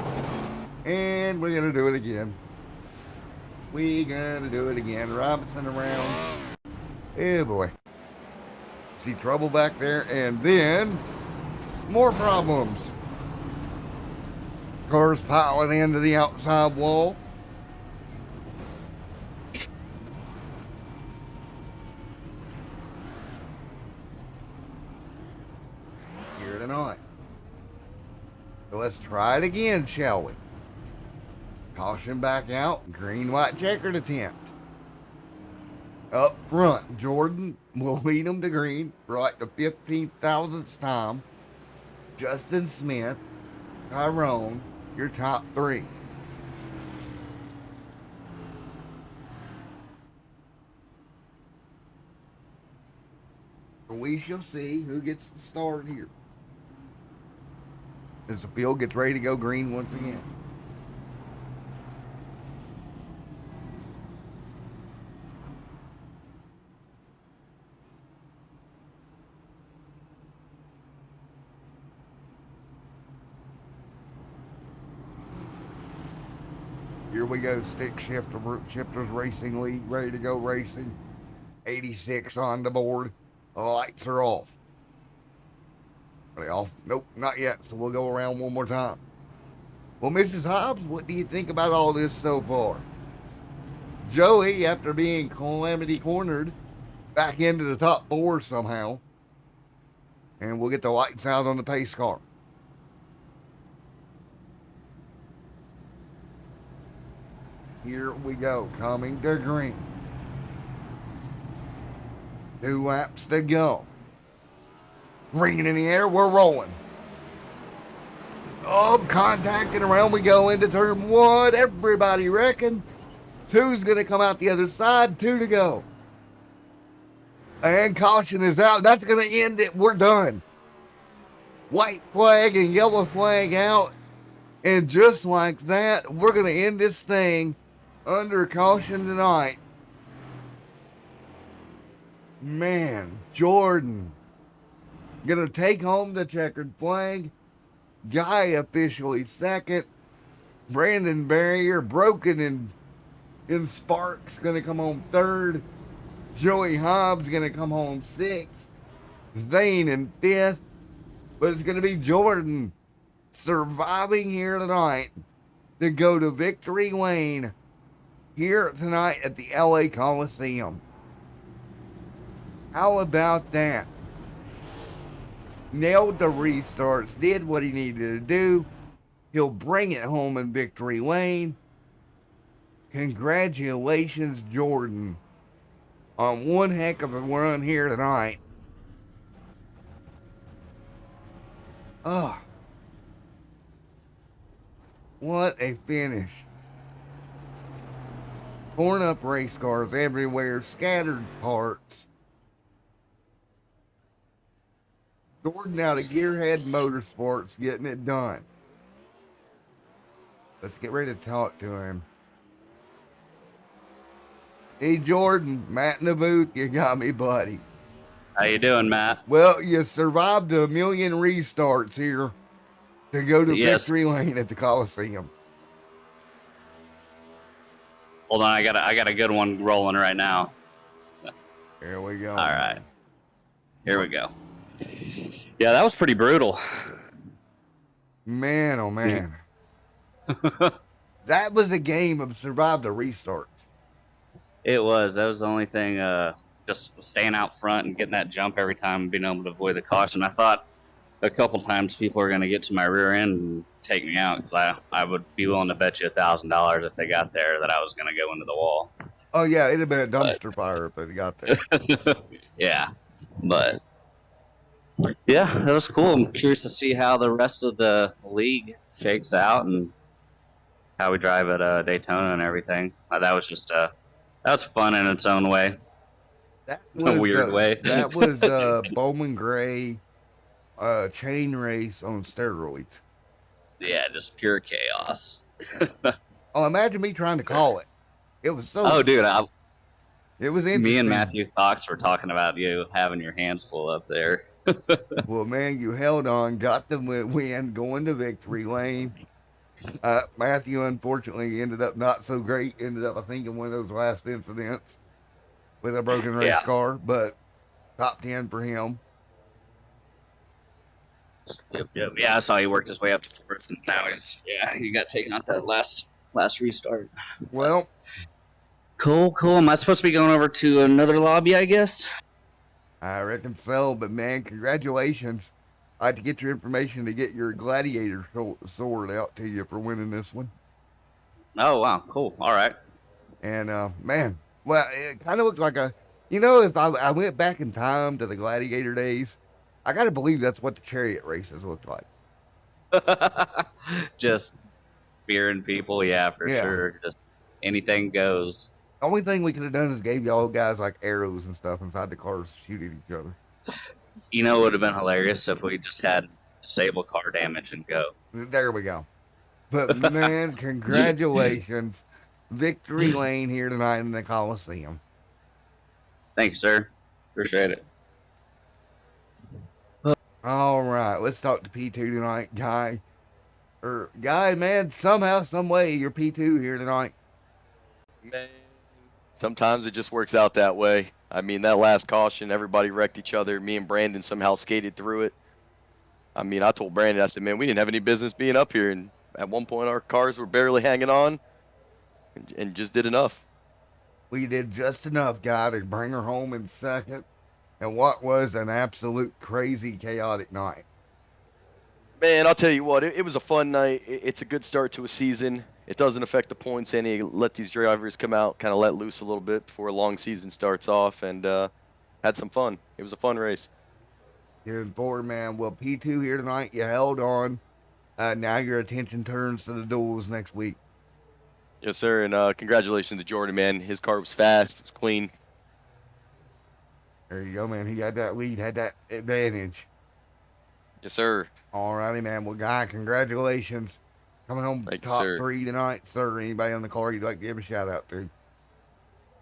And we're going to do it again. We're going to do it again. Robinson around. Oh boy. See trouble back there. And then more problems. Cars piling into the outside wall. Here tonight. So let's try it again, shall we? Caution back out. Green, white, checkered attempt. Up front, Jordan will lead them to green for like the 15,000th time. Justin Smith, Tyrone, your top 3. We shall see who gets the start here. As the field gets ready to go green once again. Here we go, stick shifters racing league, ready to go racing. 86 on the board. The lights are off. Are they off? Nope, not yet. So we'll go around one more time. Well, Mrs. Hobbs, what do you think about all this so far? Joey, after being calamity cornered, back into the top 4 somehow. And we'll get the lights out on the pace car. Here we go, coming to green. 2 laps to go. Green in the air, we're rolling. Oh, contacting around we go into turn 1. Everybody reckon 2's going to come out the other side. 2 to go. And caution is out. That's going to end it. We're done. White flag and yellow flag out. And just like that, we're going to end this thing under caution tonight. Man, Jordan gonna take home the checkered flag. Guy officially second. Brandon Barrier, broken in sparks, gonna come home 3rd. Joey Hobbs gonna come home 6th. Zane in 5th. But it's gonna be Jordan surviving here tonight to go to victory lane here tonight at the LA Coliseum. How about that? Nailed the restarts, did what he needed to do. He'll bring it home in victory lane. Congratulations, Jordan, on one heck of a run here tonight. What a finish. Torn up race cars everywhere, scattered parts. Jordan out of Gearhead Motorsports getting it done. Let's get ready to talk to him. Hey Jordan, Matt in the booth, you got me, buddy. How you doing, Matt? Well, you survived 1,000,000 restarts here to go to victory lane at the Coliseum. Hold on, I got a good one rolling right now. Here we go. All right, here we go. Yeah, that was pretty brutal. Man, oh man. That was a game of survive the restarts. It was. That was the only thing. Just staying out front and getting that jump every time and being able to avoid the caution. I thought a couple times people are going to get to my rear end and take me out because I would be willing to bet you $1,000 if they got there that I was going to go into the wall. Oh yeah, it'd have been a dumpster fire if they got there. Yeah, but Yeah, that was cool. I'm curious to see how the rest of the league shakes out and how we drive at Daytona and everything. That was just that was fun in its own way, That a was weird way. Bowman Gray chain race on steroids. Yeah, just pure chaos. Oh, imagine me trying to call it. It was so. Oh, dude, It was me and interesting. Matthew Cox were talking about you having your hands full up there. Well, man, you held on, got the win, going to victory lane. Matthew, unfortunately, ended up not so great. Ended up, I think, in one of those last incidents with a broken race Yeah. car, but top 10 for him. Yep. Yeah, I saw he worked his way up to fourth, and now he got taken out that last restart. Well, Cool. Am I supposed to be going over to another lobby, I guess? I reckon so, but man, congratulations. I had to get your information to get your gladiator sword out to you for winning this one. Oh, wow. Cool. All right. And man, well, it kind of looked like if I went back in time to the gladiator days, I got to believe that's what the chariot races looked like. Just spearing people, yeah, for sure. Just anything goes. The only thing we could have done is gave y'all guys like arrows and stuff inside the cars to shoot at each other. You know, it would have been hilarious if we just had disable car damage and go. There we go. But man, congratulations. Victory lane here tonight in the Colosseum. Thank you, sir. Appreciate it. All right, let's talk to P2 tonight, Guy. Guy, man, somehow, some way, you're P2 here tonight. Man, sometimes it just works out that way. I mean, that last caution, everybody wrecked each other. Me and Brandon somehow skated through it. I mean, I told Brandon, I said, man, we didn't have any business being up here. And at one point, our cars were barely hanging on and just did enough. We did just enough, Guy, to bring her home in second. And what was an absolute crazy, chaotic night. Man, I'll tell you what, it was a fun night. It's a good start to a season. It doesn't affect the points any. Let these drivers come out, kind of let loose a little bit before a long season starts off, and had some fun. It was a fun race. Good forward, man. Well, P2 here tonight, you held on. Now your attention turns to the duels next week. Yes, sir, and congratulations to Jordan, man. His car was fast, it was clean. There you go, man. He had that lead, had that advantage. Yes, sir. All righty, man. Well, Guy, congratulations. Coming home top 3 tonight, sir. Anybody on the car you'd like to give a shout out to?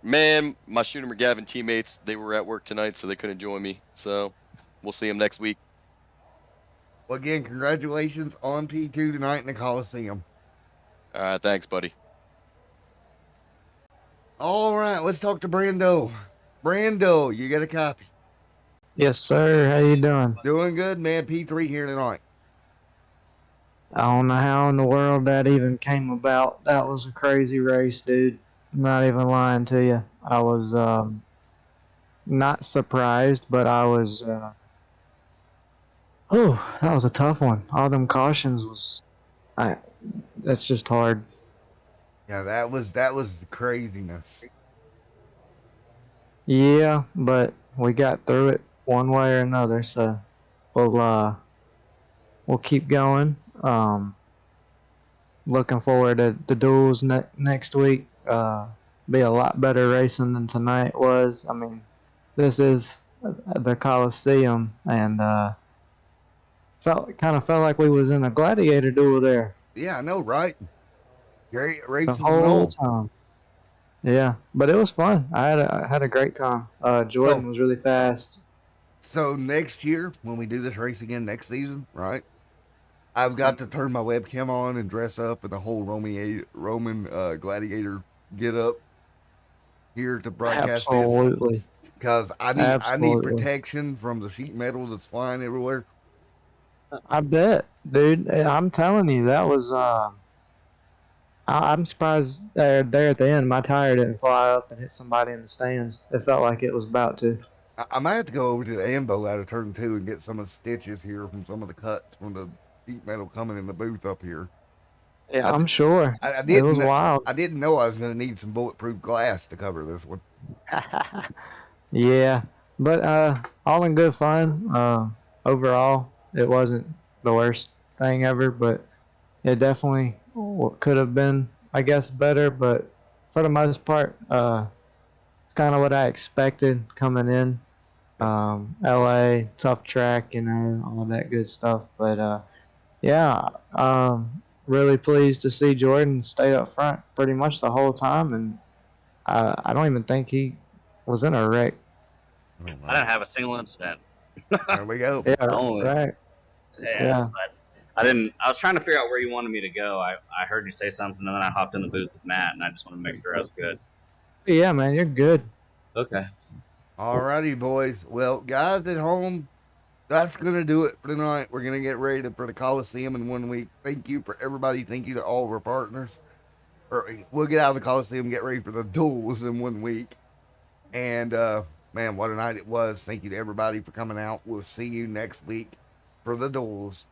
Man, my Shooter McGavin teammates, they were at work tonight, so they couldn't join me. So we'll see them next week. Well, again, congratulations on P2 tonight in the Coliseum. All right, thanks, buddy. All right, let's talk to Brando. Brando, you got a copy? Yes, sir. How you doing? Doing good, man. P3 here tonight. I don't know how in the world that even came about. That was a crazy race, dude. I'm not even lying to you. I was not surprised, but I was. That was a tough one. All them cautions was. That's just hard. Yeah, that was craziness. Yeah, but we got through it one way or another, so we'll keep going. Looking forward to the duels next week. Be a lot better racing than tonight was. I mean, this is the Colosseum, and felt like we was in a gladiator duel there. Yeah, I know, right? Great racing the whole time. Yeah, but it was fun. I had a great time. Jordan was really fast. So next year, when we do this race again next season, right? I've got to turn my webcam on and dress up in the whole Roman gladiator get up here to broadcast Absolutely. this. Because I need protection from the sheet metal that's flying everywhere. I bet, dude. I'm telling you, that was. I'm surprised there at the end, my tire didn't fly up and hit somebody in the stands. It felt like it was about to. I might have to go over to the Ambo out of turn 2 and get some of the stitches here from some of the cuts from the sheet metal coming in the booth up here. Yeah, I'm sure. It was wild. I didn't know I was going to need some bulletproof glass to cover this one. Yeah, but all in good fun. overall, it wasn't the worst thing ever, but it definitely could have been, I guess, better. But for the most part, it's kind of what I expected coming in. LA, tough track, all that good stuff. But yeah, really pleased to see Jordan stay up front pretty much the whole time, and I don't even think he was in a wreck. I didn't have a single incident. There we go. Yeah, Only. right. Yeah. But I didn't. I was trying to figure out where you wanted me to go. I heard you say something, and then I hopped in the booth with Matt, and I just want to make sure I was good. Yeah, man, you're good. Okay. Alrighty, boys. Well, guys at home, that's going to do it for tonight. We're going to get ready for the Colosseum in 1 week. Thank you for everybody. Thank you to all of our partners. We'll get out of the Colosseum and get ready for the duels in 1 week. And, man, what a night it was. Thank you to everybody for coming out. We'll see you next week for the duels.